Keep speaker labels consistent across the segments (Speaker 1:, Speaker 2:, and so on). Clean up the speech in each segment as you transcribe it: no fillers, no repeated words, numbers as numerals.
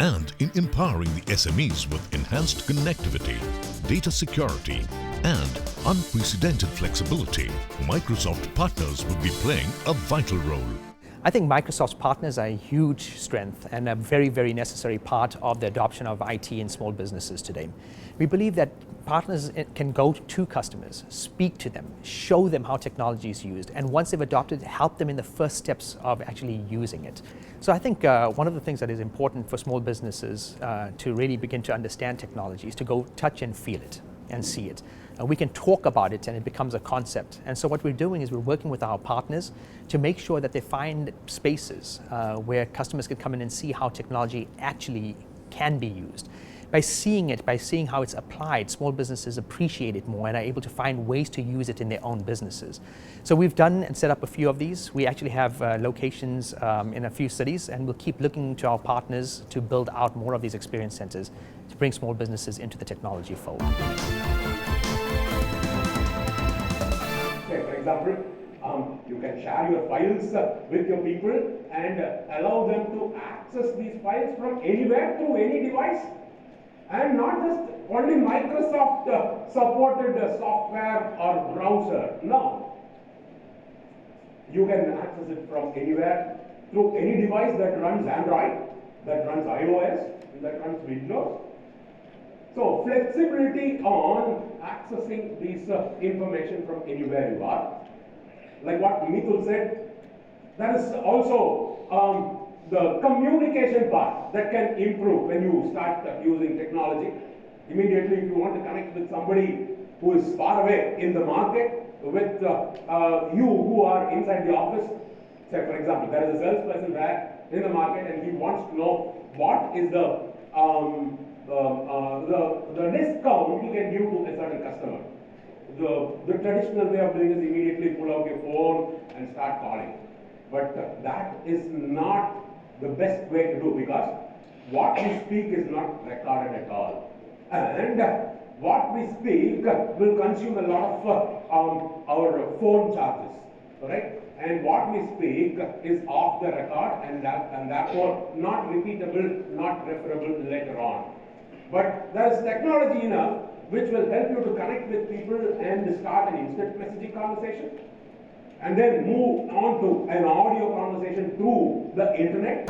Speaker 1: and in empowering the SMEs with enhanced connectivity, data security, and unprecedented flexibility, Microsoft partners would be playing a vital role.
Speaker 2: I think Microsoft's partners are a huge strength and a very, very necessary part of the adoption of IT in small businesses today. We believe that partners can go to customers, speak to them, show them how technology is used, and once they've adopted, help them in the first steps of actually using it. So I think one of the things that is important for small businesses to really begin to understand technology is to go touch and feel it and see it. We can talk about it and it becomes a concept. And so what we're doing is we're working with our partners to make sure that they find spaces where customers can come in and see how technology actually can be used. By seeing it, by seeing how it's applied, small businesses appreciate it more and are able to find ways to use it in their own businesses. So we've done and set up a few of these. We actually have locations in a few cities, and we'll keep looking to our partners to build out more of these experience centers to bring small businesses into the technology fold.
Speaker 3: For example, you can share your files with your people and allow them to access these files from anywhere through any device, and not just only Microsoft supported software or browser. No, you can access it from anywhere through any device that runs Android, that runs iOS, that runs Windows. So flexibility on accessing this information from anywhere you are. Like what Mithul said, there is also the communication part that can improve when you start using technology. Immediately, if you want to connect with somebody who is far away in the market, with you who are inside the office, say for example, there is a salesperson there in the market and he wants to know what is the discount you can give to a certain customer. The traditional way of doing is immediately pull out your phone and start calling. But that is not the best way to do, because what we speak is not recorded at all. And what we speak will consume a lot of our phone charges, right? And what we speak is off the record and therefore not repeatable, not referable later on. But there is technology enough which will help you to connect with people and start an instant messaging conversation, and then move on to an audio conversation through the internet.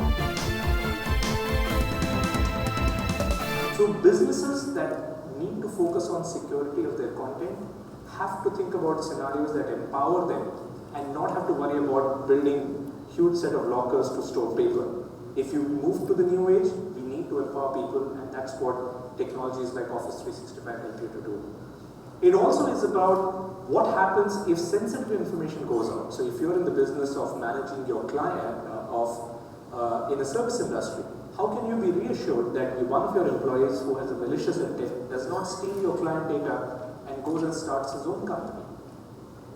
Speaker 4: So businesses that need to focus on security of their content have to think about scenarios that empower them and not have to worry about building huge set of lockers to store paper. If you move to the new age, we need to empower people, and that's what technologies like Office 365 help you to do. It also is about what happens if sensitive information goes out. So if you're in the business of managing your client in a service industry, how can you be reassured that one of your employees who has a malicious intent does not steal your client data and goes and starts his own company?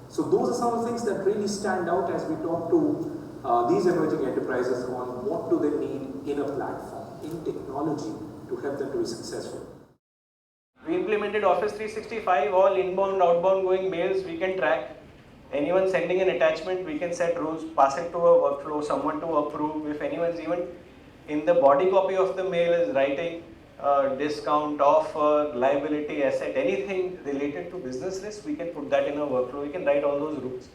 Speaker 4: So those are some of the things that really stand out as we talk to these emerging enterprises on what do they need in a platform, in technology, to help them to be successful.
Speaker 5: We implemented Office 365, all inbound, outbound going mails we can track. Anyone sending an attachment, we can set rules, pass it to a workflow, someone to approve. If anyone's even in the body copy of the mail is writing discount, offer, liability, asset, anything related to business risk, we can put that in a workflow. We can write all those rules.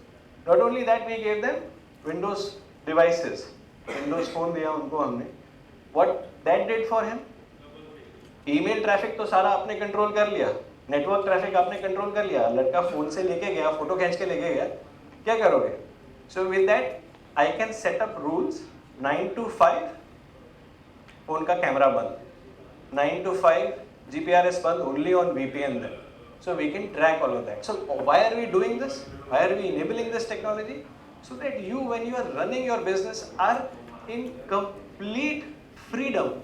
Speaker 5: Not only that, we gave them Windows devices. Windows phone diya unko humne. What that did for him? Email traffic तो सारा आपने control कर लिया, network traffic आपने control कर लिया, लड़का phone से लेके गया, फोटो खींच के लेके गया, क्या करोगे? So with that I can set up rules 9 to 5 phone का कैमरा बंद, 9 to 5 GPRS बंद, only on VPN then. So we can track all of that. So why are we doing this? Why are we enabling this technology? So that you, when you are running your business, are in complete freedom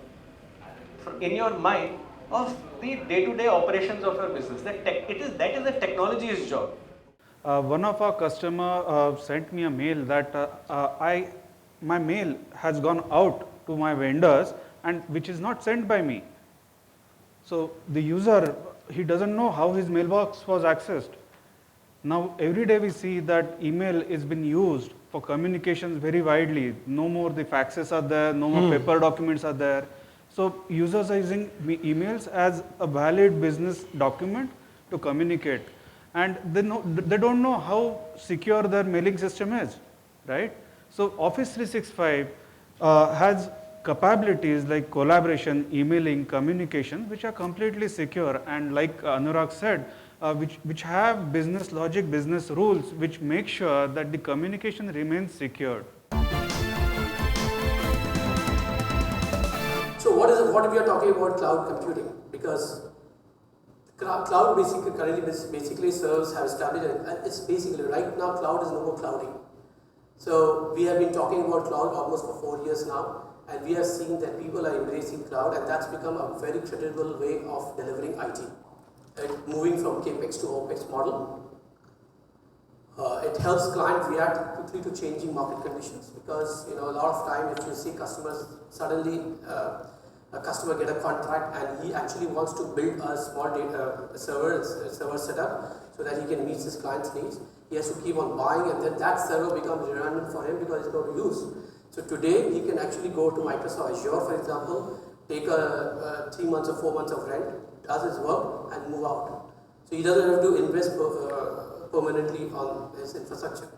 Speaker 5: in your mind of the day-to-day operations of your business. That is the technology's job.
Speaker 6: One of our customer sent me a mail that my mail has gone out to my vendors and which is not sent by me. So the user, he doesn't know how his mailbox was accessed. Now every day we see that email is being used for communications very widely. No more the faxes are there, no more paper documents are there. So users are using emails as a valid business document to communicate, and they don't know how secure their mailing system is, right? So Office 365 has capabilities like collaboration, emailing, communication, which are completely secure, and like Anurag said, which have business logic, business rules, which make sure that the communication remains secured.
Speaker 7: So what we are talking about cloud computing, because cloud basically serves, have established, it's basically right now cloud is no more clouding. So we have been talking about cloud almost for 4 years now, and we have seen that people are embracing cloud, and that's become a very credible way of delivering IT. Right? Moving from CAPEX to OPEX model. It helps clients react quickly to changing market conditions, because a lot of time if you see customers suddenly a customer get a contract and he actually wants to build a small server setup so that he can meet his client's needs. He has to keep on buying, and then that server becomes redundant for him because it's not used. So today he can actually go to Microsoft Azure, for example, take 3 months or 4 months of rent, does his work and move out. So he doesn't have to invest permanently on his infrastructure.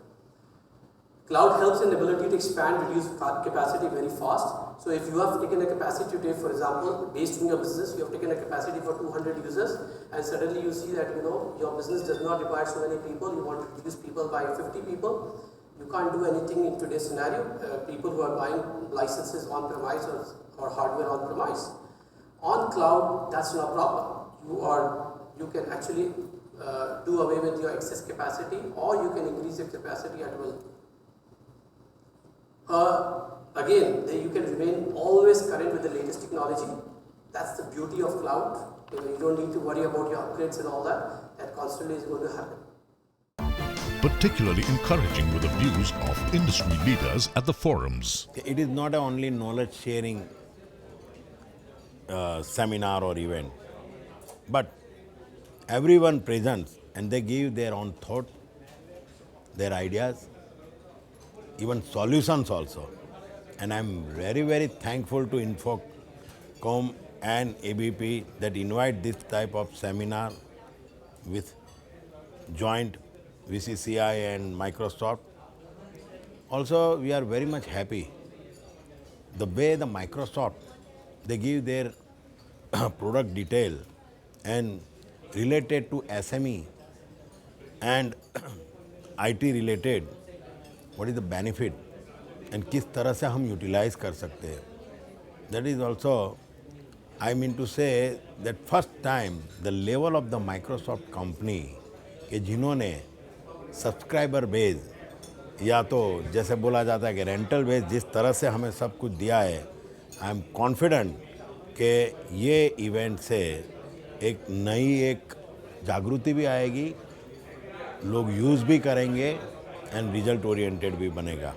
Speaker 7: Cloud helps in the ability to expand, reduce capacity very fast. So if you have taken a capacity today, for example, based on your business, you have taken a capacity for 200 users, and suddenly you see that your business does not require so many people, you want to reduce people by 50 people, you can't do anything in today's scenario. People who are buying licenses on premise or hardware on premise. On cloud, that's not a problem. You can actually do away with your excess capacity, or you can increase your capacity at will. Again, you can remain always current with the latest technology. That's the beauty of cloud. You don't need to worry about your upgrades and all that. That constantly is going to happen.
Speaker 1: Particularly encouraging were the views of industry leaders at the forums.
Speaker 8: It is not only knowledge sharing seminar or event, but everyone presents and they give their own thought, their ideas, even solutions also. And I'm very, very thankful to INFOCOM and ABP that invite this type of seminar with joint VCCI and Microsoft. Also, we are very much happy the way the Microsoft, they give their product detail and related to SME and IT related, what is the benefit and किस तरह से हम utilize कर सकते हैं. That is also, I mean to say that first time the level of the Microsoft company कि जिन्होंने subscriber base या तो जैसे बोला जाता है कि रेंटल बेस जिस तरह से हमें सब कुछ दिया है, आई एम कॉन्फिडेंट कि ये इवेंट से एक नई जागृति भी आएगी, लोग यूज़ भी करेंगे एंड रिजल्ट ओरिएंटेड भी बनेगा.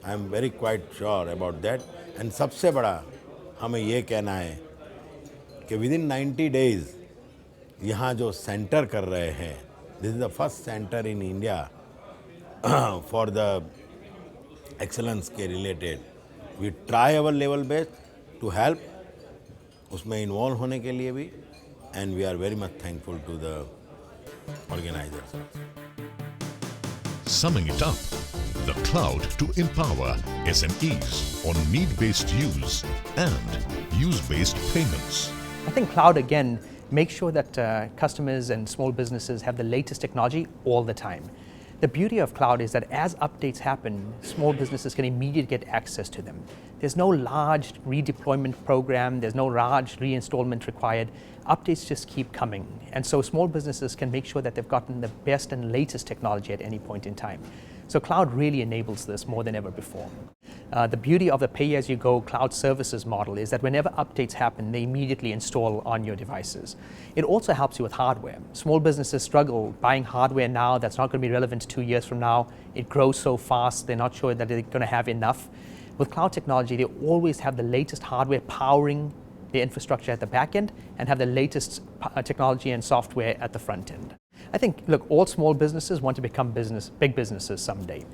Speaker 8: I am very quite sure about that. And सबसे बड़ा हमें ये कहना है कि विदिन 90 डेज़ यहाँ जो सेंटर कर रहे हैं, this is the first centre in India for the excellence के related. We try our level best to help, उसमें इन्वॉल्व होने के लिए भी, and we are very much thankful to the organisers.
Speaker 1: Summing it up, the cloud to empower SMEs on need-based use and use-based payments.
Speaker 2: I think cloud again makes sure that customers and small businesses have the latest technology all the time. The beauty of cloud is that as updates happen, small businesses can immediately get access to them. There's no large redeployment program, there's no large reinstallment required. Updates just keep coming. And so small businesses can make sure that they've gotten the best and latest technology at any point in time. So cloud really enables this more than ever before. The beauty of the pay-as-you-go cloud services model is that whenever updates happen, they immediately install on your devices. It also helps you with hardware. Small businesses struggle buying hardware now that's not going to be relevant 2 years from now. It grows so fast, they're not sure that they're going to have enough. With cloud technology, they always have the latest hardware powering the infrastructure at the back end and have the latest technology and software at the front end. I think, look, all small businesses want to become big businesses someday.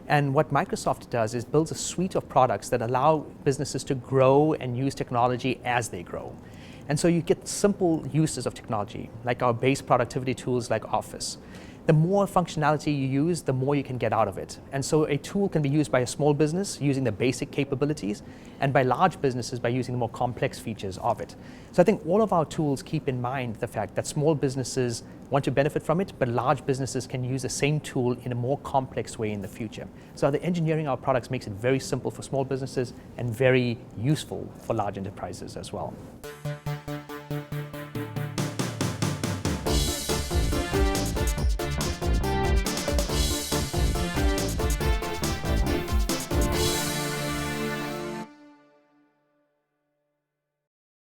Speaker 2: And what Microsoft does is builds a suite of products that allow businesses to grow and use technology as they grow. And so you get simple uses of technology, like our base productivity tools like Office. The more functionality you use, the more you can get out of it. And so a tool can be used by a small business using the basic capabilities, and by large businesses by using the more complex features of it. So I think all of our tools keep in mind the fact that small businesses want to benefit from it, but large businesses can use the same tool in a more complex way in the future. So the engineering of our products makes it very simple for small businesses and very useful for large enterprises as well.